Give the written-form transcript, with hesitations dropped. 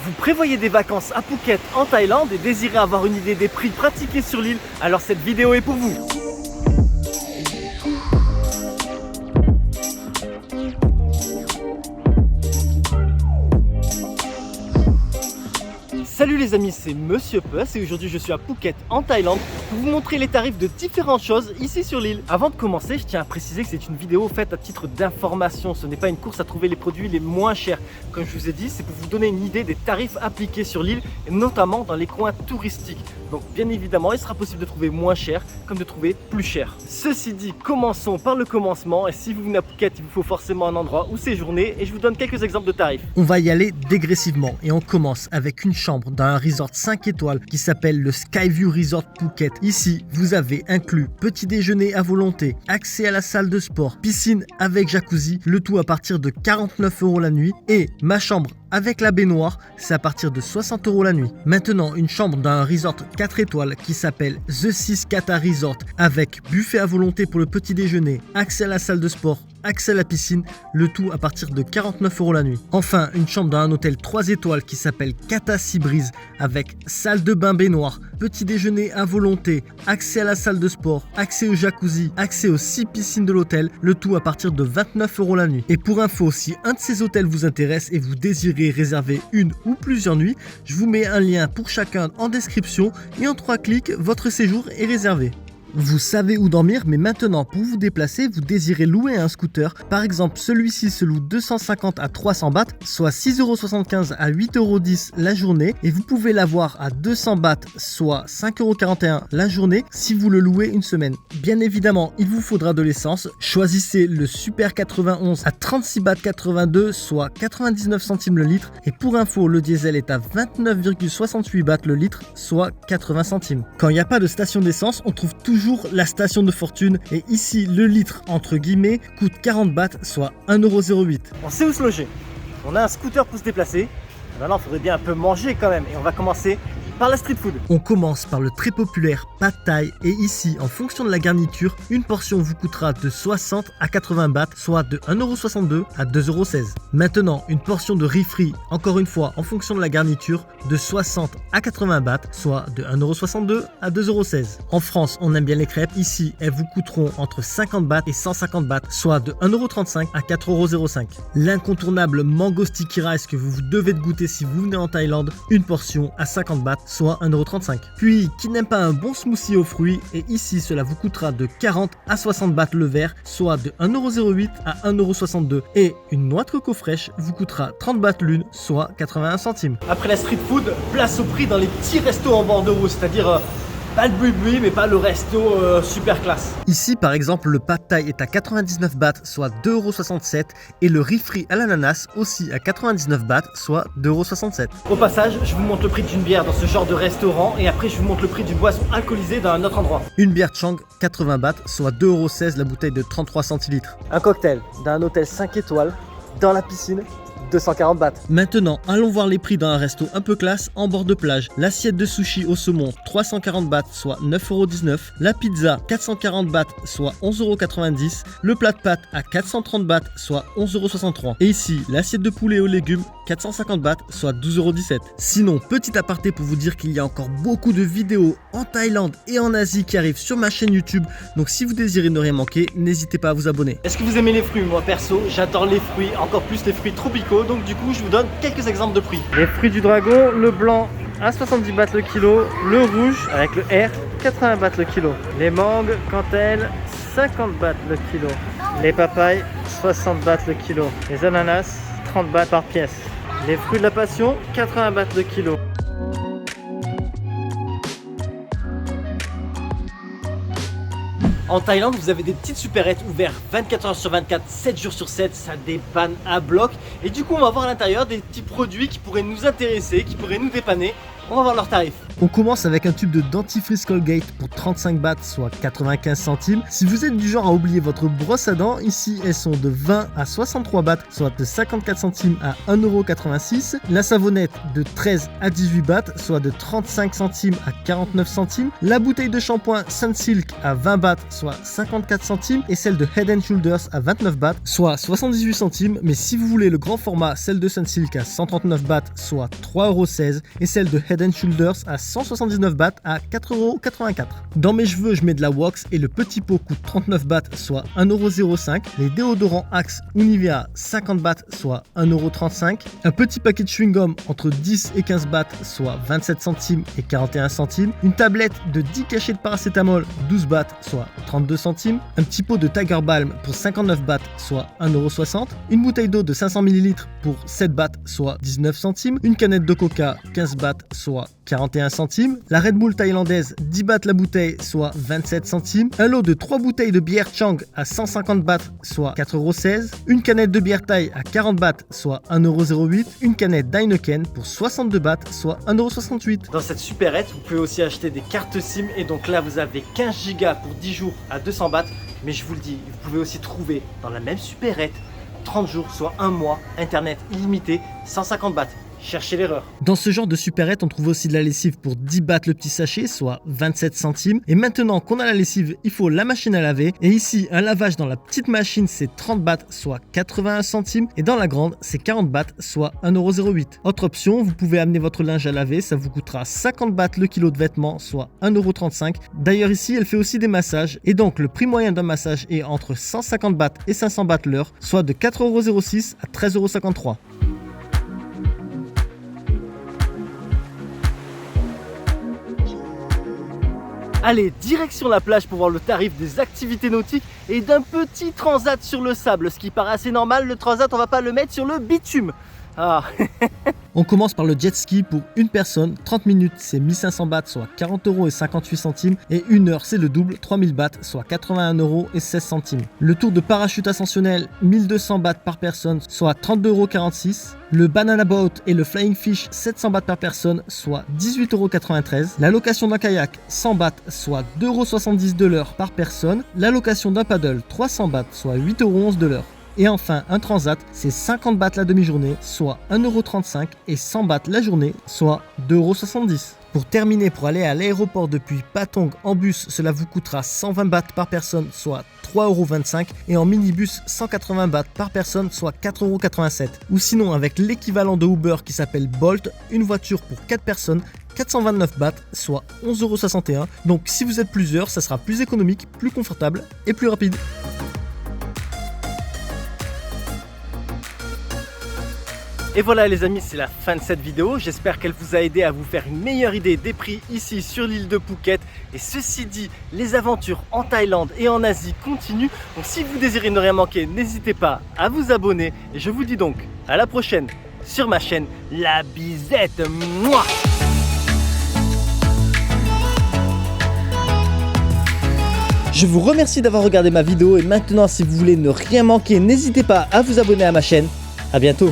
Vous prévoyez des vacances à Phuket en Thaïlande et désirez avoir une idée des prix pratiqués sur l'île, alors cette vidéo est pour vous. Salut les amis, c'est Monsieur Puss et aujourd'hui je suis à Phuket en Thaïlande pour vous montrer les tarifs de différentes choses ici sur l'île. Avant de commencer, je tiens à préciser que c'est une vidéo faite à titre d'information. Ce n'est pas une course à trouver les produits les moins chers. Comme je vous ai dit, c'est pour vous donner une idée des tarifs appliqués sur l'île et notamment dans les coins touristiques. Donc bien évidemment, il sera possible de trouver moins cher comme de trouver plus cher. Ceci dit, commençons par le commencement et si vous venez à Phuket, il vous faut forcément un endroit où séjourner et je vous donne quelques exemples de tarifs. On va y aller dégressivement et on commence avec une chambre dans un resort 5 étoiles qui s'appelle le Skyview Resort Phuket. Ici, vous avez inclus petit déjeuner à volonté, accès à la salle de sport, piscine avec jacuzzi, le tout à partir de 49 € la nuit et ma chambre avec la baignoire, c'est à partir de 60 € la nuit. Maintenant, une chambre dans un resort 4 étoiles qui s'appelle The Six Kata Resort avec buffet à volonté pour le petit déjeuner, accès à la salle de sport, accès à la piscine, le tout à partir de 49 € la nuit. Enfin, une chambre dans un hôtel 3 étoiles qui s'appelle Kata Sea Breeze avec salle de bain baignoire, petit déjeuner à volonté, accès à la salle de sport, accès au jacuzzi, accès aux 6 piscines de l'hôtel, le tout à partir de 29 € la nuit. Et pour info, si un de ces hôtels vous intéresse et vous désirez réserver une ou plusieurs nuits, je vous mets un lien pour chacun en description et en 3 clics, votre séjour est réservé. Vous savez où dormir, mais maintenant pour vous déplacer, vous désirez louer un scooter. Par exemple, celui-ci se loue 250 à 300 bahts, soit 6,75 € à 8,10 € la journée. Et vous pouvez l'avoir à 200 bahts, soit 5,41 € la journée si vous le louez une semaine. Bien évidemment, il vous faudra de l'essence. Choisissez le Super 91 à 36 bahts 82, soit 99 centimes le litre. Et pour info, le diesel est à 29,68 bahts le litre, soit 80 centimes. Quand il n'y a pas de station d'essence, on trouve toujours la station de fortune et ici le litre entre guillemets coûte 40 bahts, soit 1,08 €. On sait où se loger, on a un scooter pour se déplacer, maintenant il faudrait bien un peu manger quand même et on va commencer par la street food. On commence par le très populaire Pad Thai et ici en fonction de la garniture, une portion vous coûtera de 60 à 80 bahts, soit de 1,62 € à 2,16 €. Maintenant une portion de riz frit, encore une fois en fonction de la garniture, de 60 à 80 bahts, soit de 1,62 € à 2,16 €. En France on aime bien les crêpes, ici elles vous coûteront entre 50 bahts et 150 bahts, soit de 1,35 € à 4,05 €. L'incontournable mango sticky rice que vous devez de goûter si vous venez en Thaïlande, une portion à 50 bahts, soit 1,35 €. Puis, qui n'aime pas un bon smoothie aux fruits, et ici cela vous coûtera de 40 à 60 bahts le verre, soit de 1,08 € à 1,62 €. Et une noix de coco fraîche vous coûtera 30 bahts l'une, soit 81 centimes. Après la street food, place au prix dans les petits restos en bord de route, c'est-à-dire pas le boui-boui mais pas le resto super classe. Ici par exemple le Pad Thai est à 99 bahts, soit 2,67 € et le riz frit à l'ananas aussi à 99 bahts, soit 2,67 €. Au passage, je vous montre le prix d'une bière dans ce genre de restaurant et après je vous montre le prix d'une boisson alcoolisée dans un autre endroit. Une bière Chang 80 bahts, soit 2,16 € la bouteille de 33 centilitres. Un cocktail d'un hôtel 5 étoiles dans la piscine, 240 bahts. Maintenant, allons voir les prix dans un resto un peu classe en bord de plage. L'assiette de sushi au saumon 340 bahts, soit 9,19 €. La pizza 440 bahts, soit 11,90 €. Le plat de pâtes à 430 bahts, soit 11,63 €. Et ici, l'assiette de poulet aux légumes 450 bahts, soit 12,17 €. Sinon, petit aparté pour vous dire qu'il y a encore beaucoup de vidéos en Thaïlande et en Asie qui arrivent sur ma chaîne YouTube. Donc si vous désirez ne rien manquer, n'hésitez pas à vous abonner. Est-ce que vous aimez les fruits? Moi perso, j'adore les fruits, encore plus les fruits tropicaux. Donc du coup, je vous donne quelques exemples de prix. Les fruits du dragon, le blanc à 70 bahts le kilo, le rouge avec le R 80 bahts le kilo. Les mangues, quant à elles, 50 bahts le kilo. Les papayes, 60 bahts le kilo. Les ananas, 30 bahts par pièce. Les fruits de la passion, 80 bahts le kilo. En Thaïlande, vous avez des petites supérettes ouvertes 24 h sur 24, 7 jours sur 7, ça dépanne à bloc. Et du coup, on va voir à l'intérieur des petits produits qui pourraient nous intéresser, qui pourraient nous dépanner. On va voir leurs tarifs. On commence avec un tube de dentifrice Colgate pour 35 bahts, soit 95 centimes. Si vous êtes du genre à oublier votre brosse à dents, ici elles sont de 20 à 63 bahts, soit de 54 centimes à 1,86 €. La savonnette de 13 à 18 bahts, soit de 35 centimes à 49 centimes. La bouteille de shampoing Sunsilk à 20 bahts, soit 54 centimes. Et celle de Head & Shoulders à 29 bahts, soit 78 centimes. Mais si vous voulez le grand format, celle de Sunsilk à 139 bahts, soit 3,16 €. Et celle de Head & Shoulders à 179 bahts à 4,84 €. Dans mes cheveux, je mets de la wax et le petit pot coûte 39 bahts, soit 1,05 €. Les déodorants Axe ou Nivea 50 bahts, soit 1,35 €. Un petit paquet de chewing-gum entre 10 et 15 bahts, soit 27 centimes et 41 centimes. Une tablette de 10 cachets de paracétamol, 12 bahts, soit 32 centimes. Un petit pot de Tiger Balm pour 59 bahts, soit 1,60 €. Une bouteille d'eau de 500 ml pour 7 bahts, soit 19 centimes. Une canette de coca, 15 bahts, soit 41 centimes. La Red Bull thaïlandaise, 10 bahts la bouteille, soit 27 centimes. Un lot de 3 bouteilles de bière Chang à 150 bahts, soit 4,16 €. Une canette de bière Thaï à 40 bahts, soit 1,08 €. Une canette d'Heineken pour 62 bahts, soit 1,68 €. Dans cette supérette, vous pouvez aussi acheter des cartes SIM. Et donc là, vous avez 15 Go pour 10 jours à 200 bahts. Mais je vous le dis, vous pouvez aussi trouver dans la même supérette 30 jours, soit un mois, internet illimité, 150 bahts. Cherchez l'erreur. Dans ce genre de supérette, on trouve aussi de la lessive pour 10 bahts le petit sachet, soit 27 centimes. Et maintenant qu'on a la lessive, il faut la machine à laver. Et ici, un lavage dans la petite machine, c'est 30 bahts, soit 81 centimes. Et dans la grande, c'est 40 bahts, soit 1,08 €. Autre option, vous pouvez amener votre linge à laver, ça vous coûtera 50 bahts le kilo de vêtements, soit 1,35 €. D'ailleurs ici, elle fait aussi des massages. Et donc, le prix moyen d'un massage est entre 150 bahts et 500 bahts l'heure, soit de 4,06 € à 13,53 €. Allez, direction la plage pour voir le tarif des activités nautiques et d'un petit transat sur le sable. Ce qui paraît assez normal, le transat, on va pas le mettre sur le bitume. Ah. On commence par le jet ski pour une personne, 30 minutes c'est 1500 bahts, soit 40,58 €. Et une heure c'est le double, 3000 bahts, soit 81,16 €. Le tour de parachute ascensionnel, 1200 bahts par personne, soit 32,46 €. Le banana boat et le flying fish, 700 bahts par personne, soit 18,93 €. La location d'un kayak, 100 bahts, soit 2,70 € de l'heure par personne. La location d'un paddle, 300 bahts, soit 8,11 € de l'heure. Et enfin, un transat, c'est 50 bahts la demi-journée, soit 1,35 € et 100 bahts la journée, soit 2,70 €. Pour terminer, pour aller à l'aéroport depuis Patong en bus, cela vous coûtera 120 bahts par personne, soit 3,25 € et en minibus 180 bahts par personne, soit 4,87 €. Ou sinon avec l'équivalent de Uber qui s'appelle Bolt, une voiture pour 4 personnes, 429 bahts, soit 11,61 €. Donc si vous êtes plusieurs, ça sera plus économique, plus confortable et plus rapide. Et voilà les amis, c'est la fin de cette vidéo. J'espère qu'elle vous a aidé à vous faire une meilleure idée des prix ici sur l'île de Phuket. Et ceci dit, les aventures en Thaïlande et en Asie continuent. Donc si vous désirez ne rien manquer, n'hésitez pas à vous abonner. Et je vous dis donc à la prochaine sur ma chaîne La Bisette. Mouah. Je vous remercie d'avoir regardé ma vidéo et maintenant si vous voulez ne rien manquer, n'hésitez pas à vous abonner à ma chaîne. À bientôt.